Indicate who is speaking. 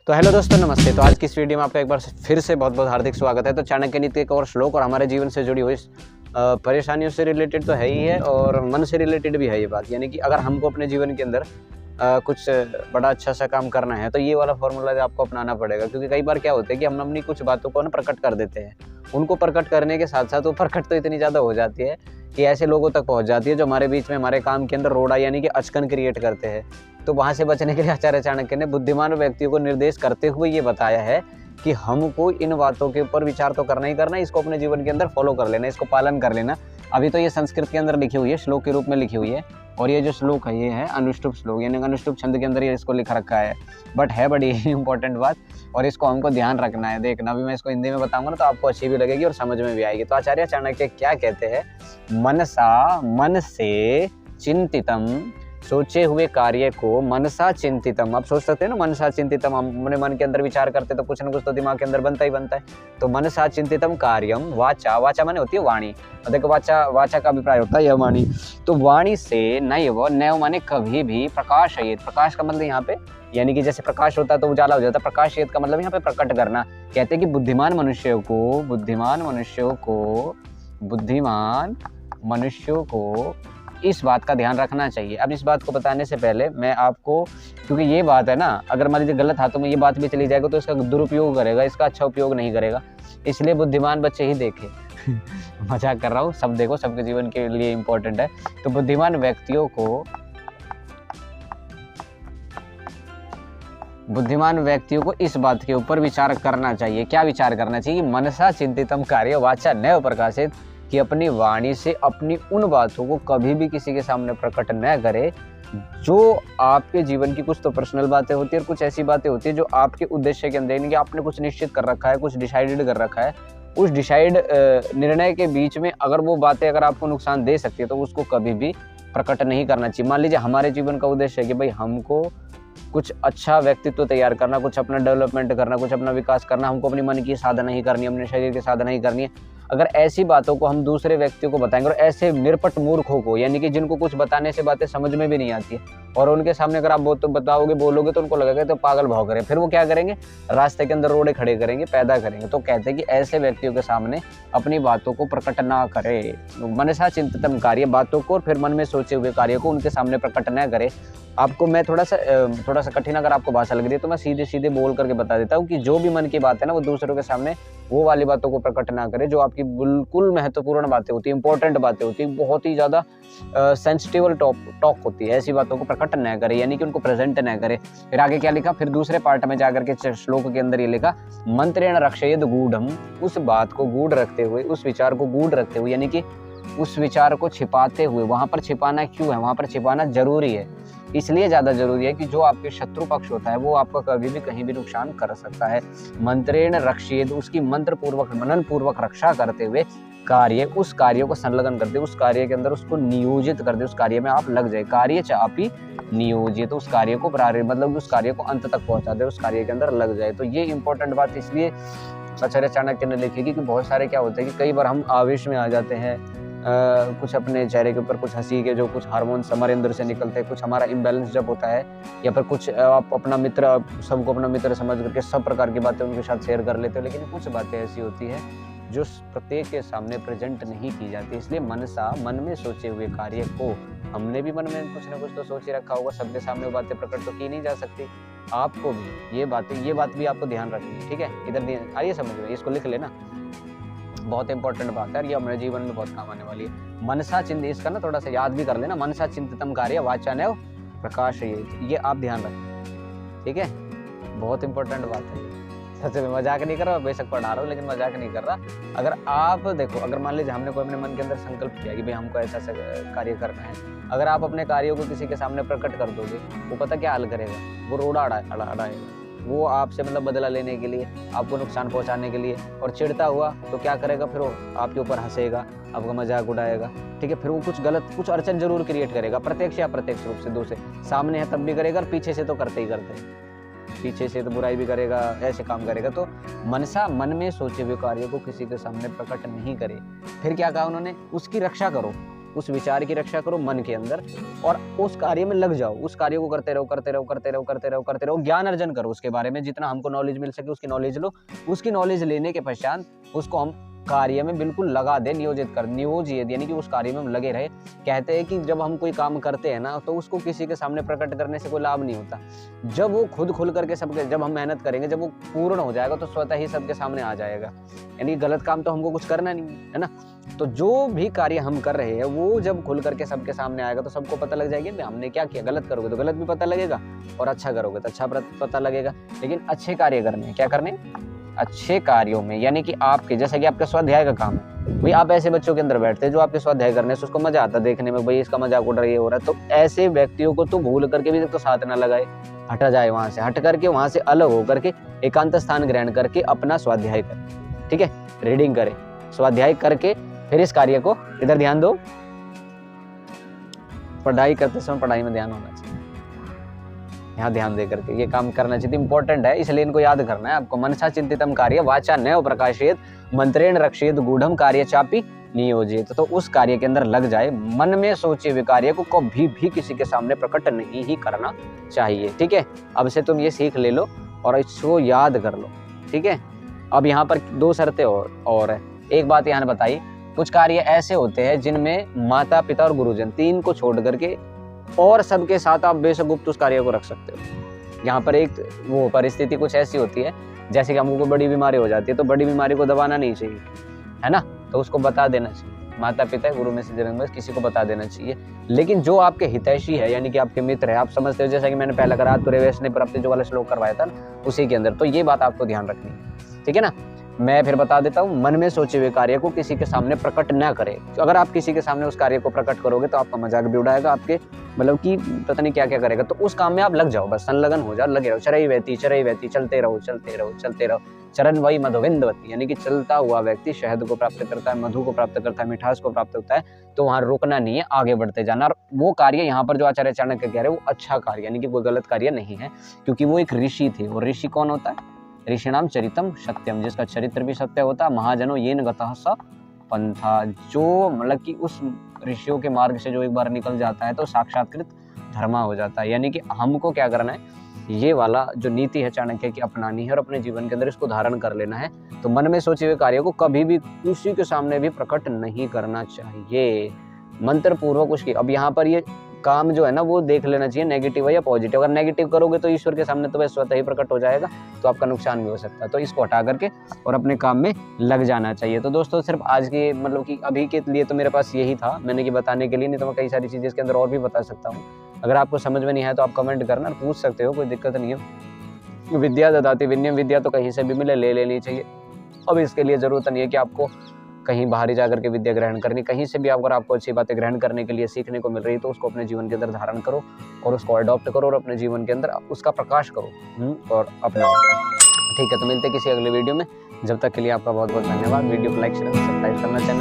Speaker 1: तो हेलो दोस्तों, नमस्ते। तो आज की इस वीडियो में आपका एक बार फिर से बहुत बहुत हार्दिक स्वागत है। तो चाणक्य नीति एक और श्लोक और हमारे जीवन से जुड़ी हुई परेशानियों से रिलेटेड तो है ही है और मन से रिलेटेड भी है ये बात। यानी कि अगर हमको अपने जीवन के अंदर कुछ बड़ा अच्छा सा काम करना है तो ये वाला फॉर्मूला आपको अपनाना पड़ेगा। क्योंकि कई बार क्या होता है कि हम अपनी कुछ बातों को ना प्रकट कर देते हैं। उनको प्रकट करने के साथ साथ वो प्रकट तो इतनी ज़्यादा हो जाती है कि ऐसे लोगों तक पहुँच जाती है जो हमारे बीच में हमारे काम के अंदर रोड़ा यानी कि अचकन क्रिएट करते हैं। तो वहाँ से बचने के लिए आचार्य चाणक्य ने बुद्धिमान व्यक्तियों को निर्देश करते हुए ये बताया है कि हमको इन बातों के ऊपर विचार तो करना ही करना है, इसको अपने जीवन के अंदर फॉलो कर लेना, इसको पालन कर लेना। अभी तो ये संस्कृत के अंदर लिखी हुई है, श्लोक के रूप में लिखी हुई है। और ये जो श्लोक है ये है अनुष्टुप श्लोक, यानी अनुष्टुप छंद के अंदर ये इसको लिख रखा है। बट है बड़ी इंपॉर्टेंट बात और इसको हमको ध्यान रखना है। देखना, अभी मैं इसको हिंदी में बताऊंगा ना तो आपको अच्छी भी लगेगी और समझ में भी आएगी। तो आचार्य चाणक्य क्या कहते हैं, मनसा, मन से, चिंतितम, सोचे हुए कार्य को, मनसा चिंतितम। आप सोच सकते हैं ना, मनसा चिंतितम, हम अपने मन के अंदर विचार करते तो कुछ ना कुछ तो दिमाग के अंदर बनता ही बनता है। तो मनसा चिंतितम कार्यम, वाचा, वाचा माने होती है वाणी। देखो वाचा, वाचा का अभिप्राय होता है यह वाणी। तो वाणी से नैव, नैव माने कभी भी, प्रकाशयेत, प्रकाश का मतलब यहाँ पे यानी कि जैसे प्रकाश होता है तो उजाला हो जाता है, प्रकाशयेत का मतलब यहाँ पे प्रकट करना। कहते हैं कि बुद्धिमान मनुष्यों को इस बात का ध्यान रखना चाहिए। अब इस बात को बताने से पहले मैं आपको, क्योंकि ये बात है ना, अगर मान लीजिए गलत हाथों में ये बात भी चली जाएगा तो इसका दुरुपयोग करेगा, इसका अच्छा उपयोग नहीं करेगा। इसलिए बुद्धिमान बच्चे ही देखें मजाक कर रहा हूँ, सब देखो, सबके जीवन के लिए इम्पोर्टेंट है। तो बुद्धिमान व्यक्तियों को इस बात के ऊपर विचार करना चाहिए। क्या विचार करना चाहिए? मनसा चिंतितम कार्य वाचा नैव प्रकाशित, कि अपनी वाणी से अपनी उन बातों को कभी भी किसी के सामने प्रकट न करे जो आपके जीवन की कुछ तो पर्सनल बातें होती है और कुछ ऐसी बातें होती है जो आपके उद्देश्य के अंदर, यानी कि आपने कुछ निश्चित कर रखा है, कुछ डिसाइडेड कर रखा है। उस डिसाइड निर्णय के बीच में अगर वो बातें अगर आपको नुकसान दे सकती है तो उसको कभी भी प्रकट नहीं करना चाहिए। मान लीजिए हमारे जीवन का उद्देश्य है कि भाई हमको कुछ अच्छा व्यक्तित्व तैयार करना, कुछ अपना डेवलपमेंट करना, कुछ अपना विकास करना, हमको अपने मन की साधना ही करनी है, अपने शरीर की साधना ही करनी है। अगर ऐसी बातों को हम दूसरे व्यक्तियों को बताएंगे और ऐसे निरपट मूर्खों को, यानी कि जिनको कुछ बताने से बातें समझ में भी नहीं आती है, और उनके सामने अगर आप बताओगे, बोलोगे तो उनको लगेगा तो पागल भौंक रहे, फिर वो क्या करेंगे, रास्ते के अंदर रोड़े खड़े करेंगे, पैदा करेंगे। तो कहते हैं कि ऐसे व्यक्तियों के सामने अपनी बातों को प्रकट ना करे। मनसा चिंतितम कार्य, बातों को और फिर मन में सोचे हुए कार्य को उनके सामने प्रकट न करे। आपको मैं थोड़ा सा कठिन अगर आपको भाषा लग रही है तो मैं सीधे सीधे बोल करके बता देता हूँ कि जो भी मन की बात है ना वो दूसरों के सामने वो वाली बातों को प्रकट ना करे जो आपकी बिल्कुल महत्वपूर्ण बातें होती है, इंपॉर्टेंट बातें होती है, बहुत ही ज़्यादा सेंसिटिव टॉक होती है। ऐसी बातों को प्रकट न करे, यानी कि उनको प्रेजेंट न करे। फिर आगे क्या लिखा, फिर दूसरे पार्ट में जाकर के श्लोक के अंदर ये लिखा, मंत्रेण रक्षयेद गूढ़म, उस बात को गूढ़ रखते हुए, उस विचार को गूढ़ रखते हुए, यानी कि उस विचार को छिपाते हुए। वहां पर छिपाना क्यों है? वहां पर छिपाना जरूरी है, इसलिए ज्यादा जरूरी है कि जो आपके शत्रु पक्ष होता है वो आपका कभी भी कहीं भी नुकसान कर सकता है। मंत्रेण रक्षयेद, उसकी मंत्र पूर्वक, मनन पूर्वक रक्षा करते हुए, कार्य, उस कार्य को संलग्न कर दे, उस कार्य के अंदर उसको नियोजित कर दे, उस कार्य में आप लग जाए। कार्य चापी नियोजित, उस कार्य को मतलब उस कार्य को अंत तक पहुंचा दे, उस कार्य के अंदर लग जाए। तो ये इंपॉर्टेंट बात इसलिए आचार्य चाणक्य ने लिखी कि बहुत सारे क्या होते हैं कि कई बार हम आवेश में आ जाते हैं, कुछ अपने चेहरे के ऊपर कुछ हंसी के जो कुछ हार्मोन्स हमारे अंदर से निकलते हैं, कुछ हमारा इम्बैलेंस जब होता है, या फिर कुछ आप अपना मित्र, सबको अपना मित्र समझ करके सब प्रकार की बातें उनके साथ शेयर कर लेते हो, लेकिन कुछ बातें ऐसी होती है जो प्रत्येक के सामने प्रेजेंट नहीं की जाती। इसलिए मनसा, मन में सोचे हुए कार्य को, हमने भी मन में कुछ ना कुछ तो सोच ही रखा होगा, सबके सामने वो बातें प्रकट तो की नहीं जा सकती। आपको भी ये बात भी आपको ध्यान रखनी है, ठीक है। इधर आइए समझ में, इसको लिख लेना, बहुत इंपॉर्टेंट बात है, ये हमारे जीवन में बहुत काम आने वाली है। मनसा चिंत, इसका ना थोड़ा सा याद भी कर लेना, मनसा चिंतितम कार्य वाचा नैव प्रकाशयेत, ये आप ध्यान रखें, ठीक है। बहुत इंपॉर्टेंट बात है, सच में मजाक नहीं कर रहा, बेशक पढ़ा रहा हूँ लेकिन मजाक नहीं कर रहा। अगर आप देखो, अगर मान लीजिए हमने कोई अपने मन के अंदर संकल्प किया कि भाई हमको ऐसा कार्य करना है, अगर आप अपने कार्यों को किसी के सामने प्रकट कर दोगे, वो पता क्या हाल करेगा, वो रोड़ा अड़ाएगा, वो आपसे मतलब बदला लेने के लिए, आपको नुकसान पहुंचाने के लिए, और चिढ़ता हुआ तो क्या करेगा, फिर वो आपके ऊपर हंसेगा, आपका मजाक उड़ाएगा, ठीक है। फिर वो कुछ अड़चन जरूर क्रिएट करेगा, प्रत्यक्ष या अप्रत्यक्ष रूप से। दूसरे सामने है तब भी करेगा और पीछे से तो करते ही करते हैं, पीछे से तो बुराई भी करेगा, ऐसे काम करेगा। तो मनसा, मन में सोचे हुए कार्य को किसी के सामने प्रकट नहीं करे। फिर क्या कहा उन्होंने, उसकी रक्षा करो, उस विचार की रक्षा करो मन के अंदर और उस कार्य में लग जाओ। उस कार्य को करते रहो करते रहो करते रहो करते रहो करते रहो। ज्ञान अर्जन करो उसके बारे में, जितना हमको नॉलेज मिल सके उसकी नॉलेज लो। उसकी नॉलेज लेने के पश्चात उसको हम कार्य में बिल्कुल लगा दे, नियोजित यानी कि उस कार्य में हम लगे रहे। कहते हैं कि जब हम कोई काम करते हैं ना तो उसको किसी के सामने प्रकट करने से कोई लाभ नहीं होता। जब वो खुद खुल करके सबके, जब हम मेहनत करेंगे, जब वो पूर्ण हो जाएगा तो स्वतः ही सबके सामने आ जाएगा। यानी गलत काम तो हमको कुछ करना नहीं है ना। तो जो भी कार्य हम कर रहे हैं वो जब खुल करके सबके सामने आएगा तो सबको पता लग जाएगा कि हमने क्या किया। गलत करोगे तो गलत भी पता लगेगा और अच्छा करोगे तो अच्छा पता लगेगा। लेकिन अच्छे कार्य करने, क्या करने, अच्छे कार्यों में, यानी कि आपके, जैसे कि आपका स्वाध्याय का काम है भाई, आप ऐसे बच्चों के अंदर बैठते हैं जो आपके स्वाध्याय करने से उसको मजा आता है देखने में, भाई इसका मजाक उड़ रही है हो रहा है, तो ऐसे व्यक्तियों को तो भूल करके भी तो साथ ना लगाए, हटा जाए वहां से, हट करके वहां से अलग होकर के एकांत स्थान ग्रहण करके अपना स्वाध्याय करे। ठीक है, रीडिंग करे, स्वाध्याय करके फिर इस कार्य को, इधर ध्यान दो, पढ़ाई करते समय पढ़ाई में ध्यान होना चाहिए, यहाँ ध्यान दे करके ये काम करना चाहिए, इंपॉर्टेंट है, इसलिए इनको याद करना है आपको। मनसा चिंतितम कार्य वाचा नैव प्रकाशेत मंत्रेण रक्षेत गूढ़म कार्य चापि नियोजित। तो उस कार्य के अंदर लग जाए, मन में सोचे हुए कार्य को कभी भी किसी के सामने प्रकट नहीं ही करना चाहिए। ठीक है, अब से तुम ये सीख ले लो और इसको याद कर लो। ठीक है, अब यहाँ पर दो शर्तें और है। एक बात यहाँ बताई, कुछ कार्य ऐसे होते हैं जिनमें माता पिता और गुरुजन तीन को छोड़ करके और सबके साथ आप बेशक गुप्त उस कार्य को रख सकते हो। यहाँ पर एक वो परिस्थिति कुछ ऐसी होती है, जैसे कि हमको कोई बड़ी बीमारी हो जाती है तो बड़ी बीमारी को दबाना नहीं चाहिए, है ना, तो उसको बता देना चाहिए। माता पिता गुरु में से जन्म किसी को बता देना चाहिए। लेकिन जो आपके हितैषी है, यानी कि आपके मित्र है, आप समझते हो, जैसा कि मैंने पहले करा तुरे वैष्णव प्राप्ति जो वाला श्लोक करवाया था उसी के अंदर, तो ये बात आपको ध्यान रखनी है। ठीक है ना, मैं फिर बता देता हूँ, मन में सोचे हुए कार्य को किसी के सामने प्रकट न करें। तो अगर आप किसी के सामने उस कार्य को प्रकट करोगे तो आपका मजाक भी उड़ाएगा, आपके मतलब कि पता नहीं क्या क्या करेगा। तो उस काम में आप लग जाओ, बस संलग्न हो जाओ, लगे रहो, चरई वहती चलते रहो चलते रहो चलते रहो। चरण वही मधुविंदवती, यानी कि चलता हुआ व्यक्ति शहद को प्राप्त करता है, मधु को प्राप्त करता है, मिठास को प्राप्त होता है। तो वहां रुकना नहीं है, आगे बढ़ते जाना। और वो कार्य यहाँ पर जो आचार्य चाणक्य कह रहे हैं वो अच्छा कार्य, यानी कि कोई गलत कार्य नहीं है, क्योंकि वो एक ऋषि थे। और ऋषि कौन होता है? ऋषिणाम चरितम सत्यम, जिसका चरित्र भी सत्य होता है। महाजनो येन गतः स पंथा, जो मतलब कि उस ऋषियों के मार्ग से जो एक बार निकल जाता है तो साक्षात्कृत धर्मा हो जाता है। यानी कि हमको क्या करना है, ये वाला जो नीति है चाणक्य की अपनानी है और अपने जीवन के अंदर इसको धारण कर लेना है। तो मन में सोचे हुए कार्य को कभी भी किसी के सामने भी प्रकट नहीं करना चाहिए, मंत्र पूर्वक उसकी। अब यहाँ पर ये काम जो है ना वो देख लेना चाहिए नेगेटिव है या पॉजिटिव। अगर नेगेटिव करोगे तो ईश्वर के सामने तो वह स्वतः ही प्रकट हो जाएगा, तो आपका नुकसान भी हो सकता है। तो इसको हटा करके और अपने काम में लग जाना चाहिए। तो दोस्तों सिर्फ आज के मतलब कि अभी के लिए तो मेरे पास यही था, मैंने कि बताने के लिए, नहीं तो मैं कई सारी चीज़ें इसके अंदर और भी बता सकता हूँ। अगर आपको समझ में नहीं है तो आप कमेंट करना, पूछ सकते हो, कोई दिक्कत नहीं है। विद्या ददाति विनयम, विद्या तो कहीं से भी मिले ले लेनी चाहिए। अब इसके लिए ज़रूरत नहीं है कि आपको कहीं बाहर जा करके विद्या ग्रहण करनी, कहीं से भी अगर आपको अच्छी बातें ग्रहण करने के लिए सीखने को मिल रही है तो उसको अपने जीवन के अंदर धारण करो और उसको अडॉप्ट करो और अपने जीवन के अंदर उसका प्रकाश करो और अपनाओ। ठीक है, तो मिलते किसी अगले वीडियो में, जब तक के लिए आपका बहुत बहुत धन्यवाद। वीडियो को लाइक शेयर सब्सक्राइब करना चैनल